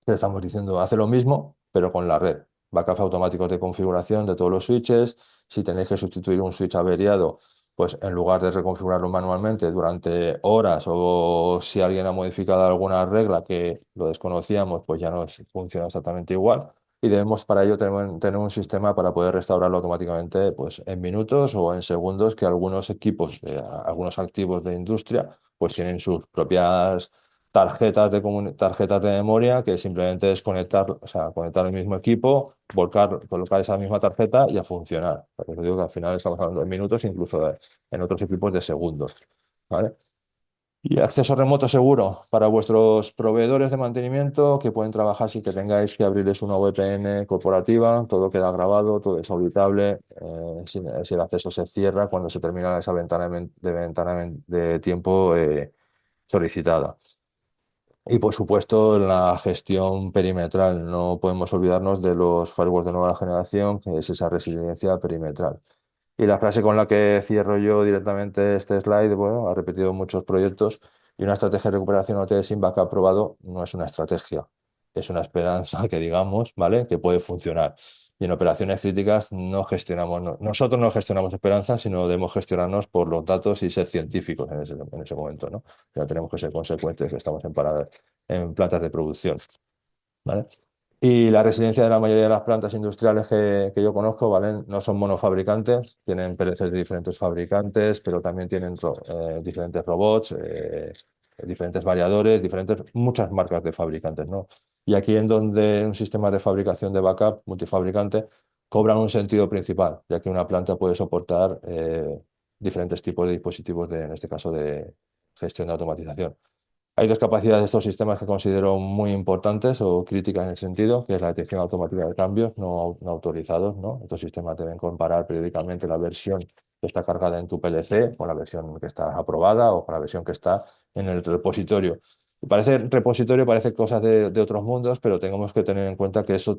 Speaker 1: Te estamos diciendo, hace lo mismo, pero con la red. Backups automáticos de configuración de todos los switches. Si tenéis que sustituir un switch averiado, pues en lugar de reconfigurarlo manualmente durante horas o si alguien ha modificado alguna regla que lo desconocíamos, pues ya no funciona exactamente igual. Y debemos para ello tener un sistema para poder restaurarlo automáticamente pues, en minutos o en segundos, que algunos equipos, algunos activos de industria, pues tienen sus propias tarjetas de memoria que simplemente es conectar, o sea, conectar el mismo equipo, colocar esa misma tarjeta y a funcionar. Por eso digo que al final estamos hablando de minutos, incluso en otros equipos de segundos, ¿vale? Y acceso remoto seguro para vuestros proveedores de mantenimiento que pueden trabajar sin que tengáis que abrirles una VPN corporativa, todo queda grabado, todo es auditable, si el acceso se cierra cuando se termina esa ventana de tiempo solicitada. Y por supuesto, la gestión perimetral. No podemos olvidarnos de los firewalls de nueva generación, que es esa resiliencia perimetral. Y la frase con la que cierro yo directamente este slide, bueno, ha repetido muchos proyectos y una estrategia de recuperación OT sin backup probado no es una estrategia, es una esperanza que digamos, ¿vale? Que puede funcionar. Y en operaciones críticas no gestionamos, nosotros no gestionamos esperanzas, sino debemos gestionarnos por los datos y ser científicos en ese momento, ¿no? Ya tenemos que ser consecuentes, que estamos en plantas de producción. ¿Vale? Y la residencia de la mayoría de las plantas industriales que yo conozco, ¿vale? No son monofabricantes, tienen PLCs de diferentes fabricantes, pero también tienen diferentes robots, diferentes variadores, muchas marcas de fabricantes, ¿no? Y aquí en donde un sistema de fabricación de backup multifabricante cobran un sentido principal, ya que una planta puede soportar diferentes tipos de dispositivos, en este caso de gestión de automatización. Hay dos capacidades de estos sistemas que considero muy importantes o críticas en el sentido, que es la detección automática de cambios no autorizados, ¿no? Estos sistemas deben comparar periódicamente la versión que está cargada en tu PLC con la versión que está aprobada o con la versión que está en el repositorio. Y parece repositorio, parece cosas de otros mundos, pero tenemos que tener en cuenta que eso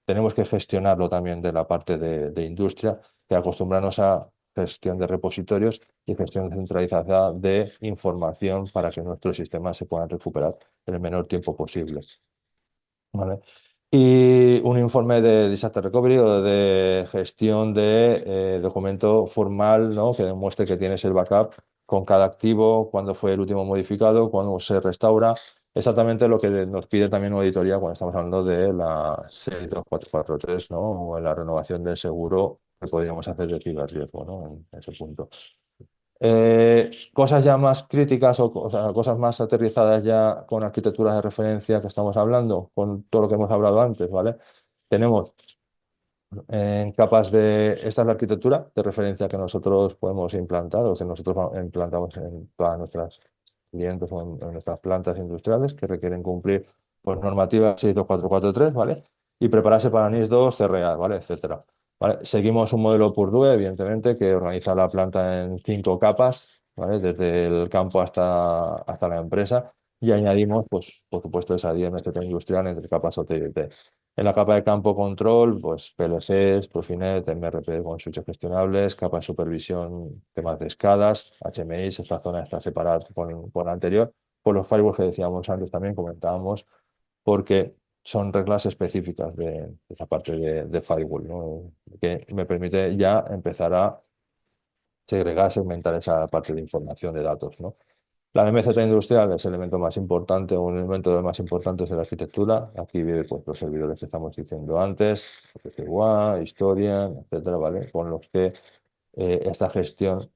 Speaker 1: tenemos que gestionarlo también de la parte de industria, que acostumbrarnos a gestión de repositorios y gestión centralizada de información para que nuestros sistemas se puedan recuperar en el menor tiempo posible. ¿Vale? Y un informe de Disaster Recovery o de gestión de documento formal, ¿no? Que demuestre que tienes el backup con cada activo, cuándo fue el último modificado, cuándo se restaura. Exactamente lo que nos pide también una auditoría cuando estamos hablando de la 62443, ¿no? O en la renovación del seguro que podríamos hacer de ciberriesgo, ¿no? En ese punto. Cosas ya más críticas o sea, cosas más aterrizadas ya con arquitecturas de referencia que estamos hablando, con todo lo que hemos hablado antes, ¿vale? Tenemos en capas esta es la arquitectura de referencia que nosotros podemos implantar o que nosotros implantamos en todas nuestras clientes o en nuestras plantas industriales que requieren cumplir pues, normativas 62443, ¿vale? Y prepararse para NIS 2, CRA, ¿vale? Etcétera. ¿Vale? Seguimos un modelo Purdue, evidentemente, que organiza la planta en 5 capas, ¿vale? Desde el campo hasta la empresa y añadimos, pues, por supuesto, esa DMCT industrial entre capas OT y OT. En la capa de campo control, pues PLCs, Profinet, MRP con switches gestionables, capa de supervisión, temas de escadas, HMIs, esta zona está separada por la anterior, por los firewalls que decíamos antes también, comentábamos, porque son reglas específicas de esa parte de firewall, ¿no? Que me permite ya empezar a segregar, segmentar esa parte de información de datos, ¿no? La MCT industrial es el elemento más importante o un elemento de los más importantes de la arquitectura. Aquí viven pues, los servidores que estamos diciendo antes, PCWA, Historian, etcétera, ¿vale? Con los que esta gestión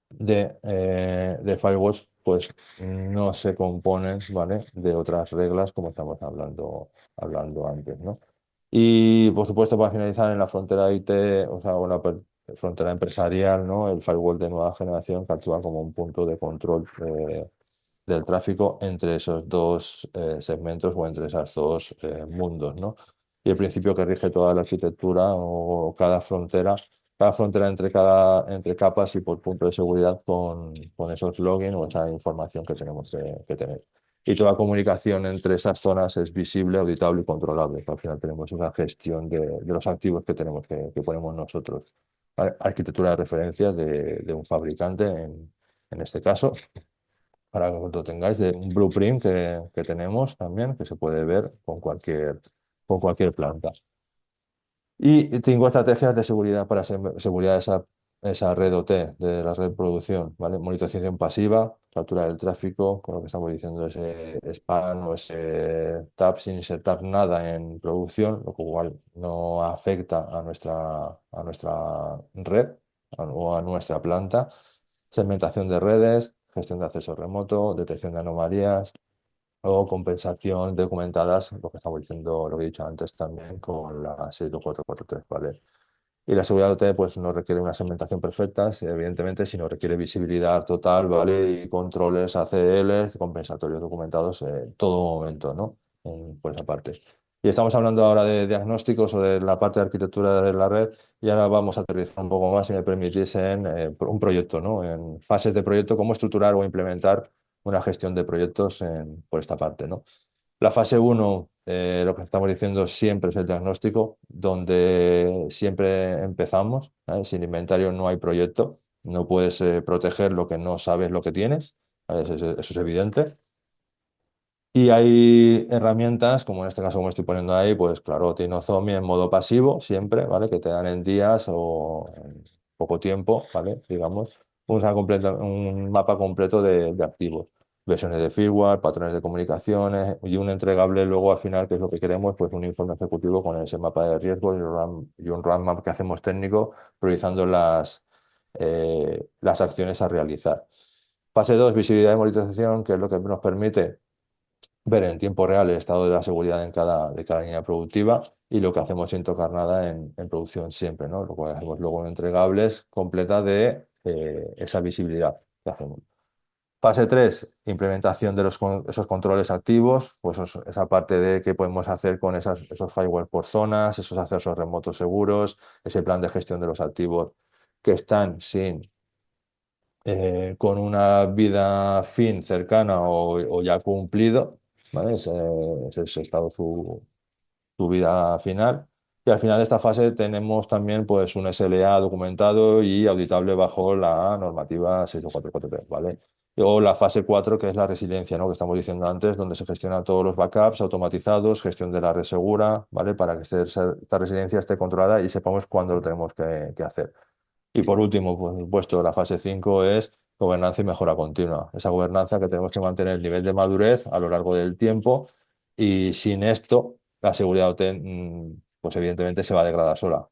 Speaker 1: de firewalls pues no se componen, ¿vale? De otras reglas como estamos hablando antes, ¿no? Y por supuesto, para finalizar, en la frontera IT, o sea, frontera empresarial, ¿no? El firewall de nueva generación que actúa como un punto de control del tráfico entre esos dos segmentos o entre esos dos mundos, ¿no? Y el principio que rige toda la arquitectura o cada frontera entre capas y por punto de seguridad con esos login o esa información que tenemos que tener. Y toda comunicación entre esas zonas es visible, auditable y controlable. Al final tenemos una gestión de los activos que tenemos que ponemos nosotros. Arquitectura de referencia de un fabricante en este caso para que lo tengáis, de un blueprint que tenemos también, que se puede ver con cualquier planta. Y tengo estrategias de seguridad para seguridad de esa red OT, de la red de producción, ¿vale? Monitorización pasiva, captura del tráfico, con lo que estamos diciendo, ese span o ese tap sin insertar nada en producción, lo cual no afecta a nuestra red o a nuestra planta. Segmentación de redes, gestión de acceso remoto, detección de anomalías o compensación documentadas, lo que estamos diciendo, lo que he dicho antes también con la 62443, ¿vale? Y la seguridad OT pues no requiere una segmentación perfecta, evidentemente, sino requiere visibilidad total, ¿vale? Y controles ACL, compensatorios documentados en todo momento, ¿no? Por esa parte. Y estamos hablando ahora de diagnósticos o de la parte de arquitectura de la red, y ahora vamos a aterrizar un poco más, si me permitís, en un proyecto, ¿no? En fases de proyecto, cómo estructurar o implementar una gestión de proyectos por esta parte, ¿no? La fase uno, lo que estamos diciendo siempre es el diagnóstico, donde siempre empezamos, ¿vale? Sin inventario no hay proyecto, no puedes proteger lo que no sabes lo que tienes, ¿vale? Eso es evidente. Y hay herramientas, como en este caso, como estoy poniendo ahí, pues claro, Tinozomi en modo pasivo siempre, ¿vale? Que te dan en días o en poco tiempo, ¿vale? Digamos, un mapa completo de activos, versiones de firmware, patrones de comunicaciones y un entregable luego al final, que es lo que queremos, pues un informe ejecutivo con ese mapa de riesgos y un roadmap que hacemos técnico, priorizando las acciones a realizar. Fase 2, visibilidad y monitorización, que es lo que nos permite ver en tiempo real el estado de la seguridad de cada línea productiva y lo que hacemos sin tocar nada en producción siempre, ¿no? Lo cual hacemos luego en entregables completa de esa visibilidad que hacemos. Fase 3, implementación de esos controles activos, pues esa parte de qué podemos hacer con esos firewall por zonas, esos accesos remotos seguros, ese plan de gestión de los activos que están con una vida fin cercana o ya cumplido, ¿vale? Ese es estado su vida final. Y al final de esta fase tenemos también pues, un SLA documentado y auditable bajo la normativa 62443, ¿vale? O la fase 4 que es la resiliencia, ¿no? Que estamos diciendo antes, donde se gestionan todos los backups automatizados, gestión de la red segura, ¿vale? Para que esta resiliencia esté controlada y sepamos cuándo lo tenemos que hacer. Y por último, por supuesto, la fase 5 es gobernanza y mejora continua. Esa gobernanza que tenemos que mantener el nivel de madurez a lo largo del tiempo y sin esto la seguridad OT, pues evidentemente se va a degradar sola.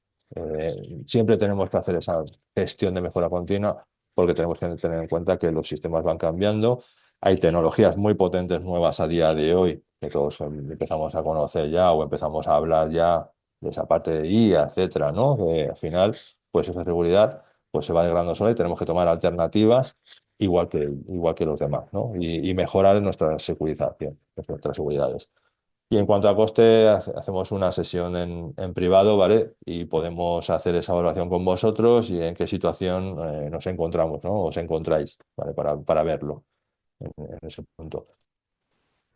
Speaker 1: Siempre tenemos que hacer esa gestión de mejora continua porque tenemos que tener en cuenta que los sistemas van cambiando. Hay tecnologías muy potentes nuevas a día de hoy que todos empezamos a conocer ya o empezamos a hablar ya de esa parte de IA, etcétera, ¿no? Que al final pues esa seguridad pues se va degradando sola y tenemos que tomar alternativas igual que los demás, ¿no? Y mejorar nuestra securización, nuestras seguridades. Y en cuanto a coste, hacemos una sesión en privado, ¿vale? Y podemos hacer esa evaluación con vosotros y en qué situación nos encontramos, ¿no? Os encontráis, ¿vale? Para verlo en ese punto.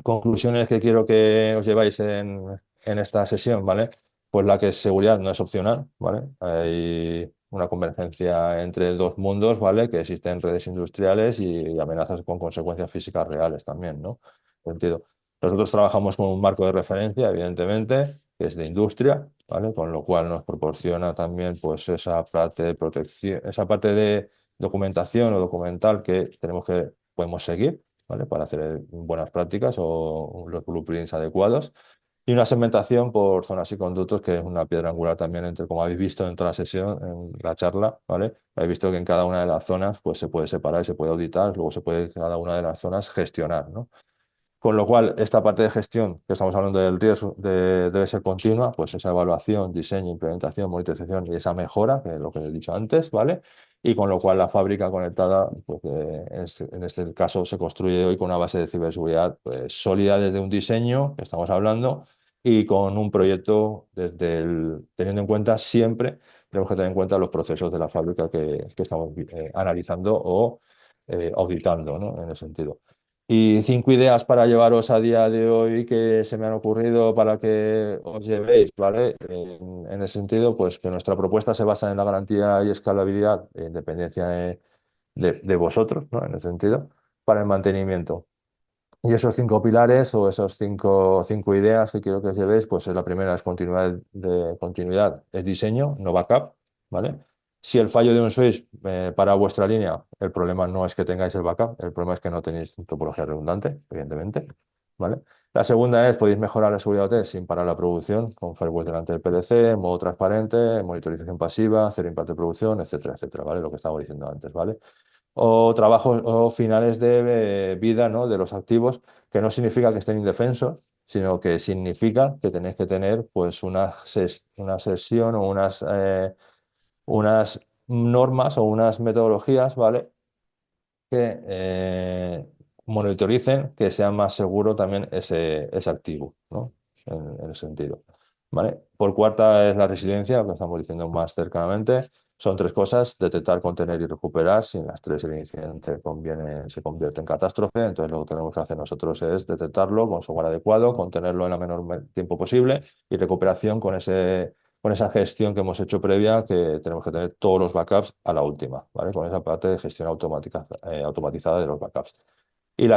Speaker 1: Conclusiones que quiero que os lleváis en esta sesión, ¿vale? Pues la que es seguridad no es opcional, ¿vale? Hay una convergencia entre dos mundos, ¿vale? Que existen redes industriales y amenazas con consecuencias físicas reales también, ¿no? Sentido. Nosotros trabajamos con un marco de referencia, evidentemente, que es de industria, ¿vale? Con lo cual nos proporciona también, pues, esa parte de protección, esa parte de documentación o documental que podemos seguir, ¿vale? Para hacer buenas prácticas o los blueprints adecuados. Y una segmentación por zonas y conductos, que es una piedra angular también entre, como habéis visto en toda la sesión, en la charla, ¿vale? Habéis visto que en cada una de las zonas pues, se puede separar y se puede auditar, luego se puede cada una de las zonas gestionar, ¿no? Con lo cual, esta parte de gestión que estamos hablando del riesgo debe ser continua, pues esa evaluación, diseño, implementación, monitorización y esa mejora, que es lo que he dicho antes, ¿vale? Y con lo cual la fábrica conectada, pues, en este caso se construye hoy con una base de ciberseguridad pues, sólida desde un diseño, que estamos hablando, y con un proyecto teniendo en cuenta siempre, tenemos que tener en cuenta los procesos de la fábrica que estamos analizando o auditando, ¿no? En ese sentido. Y 5 ideas para llevaros a día de hoy que se me han ocurrido para que os llevéis, ¿vale? En ese sentido, pues que nuestra propuesta se basa en la garantía y escalabilidad e independencia de vosotros, ¿no? En ese sentido, para el mantenimiento. Y esos 5 pilares o esos cinco ideas que quiero que os llevéis, pues la primera es continuidad, es diseño, no backup, ¿vale? Si el fallo de un switch para vuestra línea, el problema no es que tengáis el backup, el problema es que no tenéis topología redundante, evidentemente, ¿vale? La segunda es, podéis mejorar la seguridad OT sin parar la producción, con firewall delante del PLC, modo transparente, monitorización pasiva, cero impacto de producción, etcétera, etcétera, ¿vale? Lo que estaba diciendo antes, ¿vale? O trabajos o finales de vida, ¿no? De los activos, que no significa que estén indefensos, sino que significa que tenéis que tener pues una sesión o unas unas normas o unas metodologías, ¿vale? Que monitoricen que sea más seguro también ese activo, ¿no? En ese sentido. ¿Vale? Por cuarta es la resiliencia, lo que estamos diciendo más cercanamente. Son tres cosas: detectar, contener y recuperar. Si en las tres el incidente se convierte en catástrofe, entonces lo que tenemos que hacer nosotros es detectarlo con software adecuado, contenerlo en el menor tiempo posible y recuperación con esa gestión que hemos hecho previa, que tenemos que tener todos los backups a la última, ¿vale? Con esa parte de gestión automatizada de los backups. Y en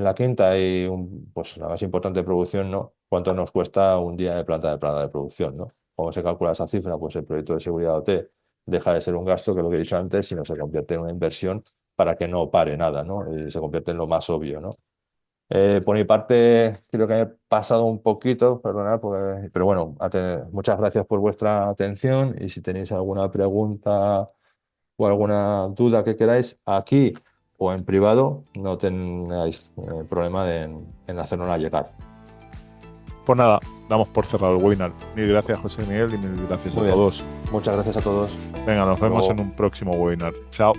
Speaker 1: la quinta y pues la más importante de producción, ¿no? ¿Cuánto nos cuesta un día de planta de producción, ¿no? ¿Cómo se calcula esa cifra? Pues el proyecto de seguridad OT deja de ser un gasto, que es lo que he dicho antes, sino se convierte en una inversión para que no pare nada, ¿no? Y se convierte en lo más obvio, ¿no? Por mi parte, creo que me he pasado un poquito, perdonad, pero bueno, muchas gracias por vuestra atención, y si tenéis alguna pregunta o alguna duda que queráis, aquí o en privado, no tengáis problema en hacérnosla llegar.
Speaker 2: Pues nada, damos por cerrado el webinar. Mil gracias, José Miguel, y mil gracias a
Speaker 1: Muy bien,
Speaker 2: todos.
Speaker 1: muchas gracias a todos.
Speaker 2: Venga, nos
Speaker 1: Hasta
Speaker 2: vemos en
Speaker 1: luego.
Speaker 2: un próximo webinar. Chao.